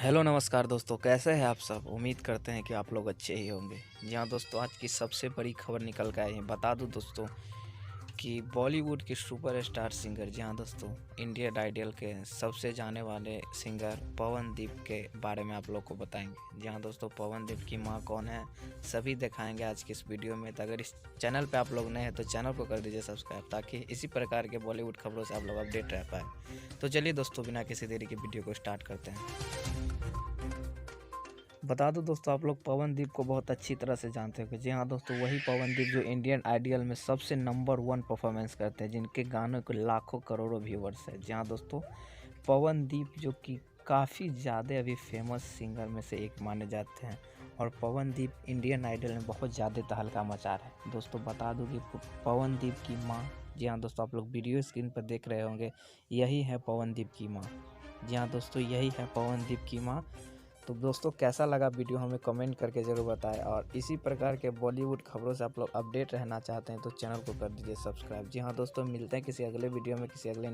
Hello नमस्कार दोस्तों, कैसे हैं आप सब। उम्मीद करते हैं कि आप लोग अच्छे ही होंगे। जी हाँ दोस्तों, आज की सबसे बड़ी खबर निकल के आई है। बता दूं दोस्तों कि बॉलीवुड के सुपरस्टार सिंगर, जी हाँ दोस्तों, इंडियन आइडल के सबसे जाने वाले सिंगर पवनदीप के बारे में आप लोग को बताएंगे। जी हाँ दोस्तों, पवनदीप की माँ कौन है सभी दिखाएंगे आज की इस वीडियो में। तो अगर इस चैनल पे आप लोग नए हैं तो चैनल को कर दीजिए सब्सक्राइब, ताकि इसी प्रकार के बॉलीवुड खबरों से आप लोग अपडेट रह पाए। तो चलिए दोस्तों, बिना किसी देरी के वीडियो को स्टार्ट करते हैं। बता दूं दोस्तों, आप लोग पवनदीप को बहुत अच्छी तरह से जानते होंगे। जी हाँ दोस्तों, वही पवनदीप जो इंडियन आइडियल में सबसे नंबर 1 परफॉर्मेंस करते हैं, जिनके गानों को लाखों करोड़ों व्यूवर्स है। जी हाँ दोस्तों, पवनदीप जो कि काफ़ी ज़्यादा अभी फेमस सिंगर में से एक माने जाते हैं, और पवनदीप इंडियन आइडल में बहुत ज़्यादा तहलका मचा रहा है। दोस्तों बता दूं कि पवनदीप की माँ, जी हाँ दोस्तों, आप लोग वीडियो स्क्रीन पर देख रहे होंगे, यही है पवनदीप की माँ। जी हाँ दोस्तों, यही है पवनदीप की माँ। तो दोस्तों, कैसा लगा वीडियो हमें कमेंट करके ज़रूर बताएं, और इसी प्रकार के बॉलीवुड खबरों से आप लोग अपडेट रहना चाहते हैं तो चैनल को कर दीजिए सब्सक्राइब। जी हाँ दोस्तों, मिलते हैं किसी अगले वीडियो में, किसी अगले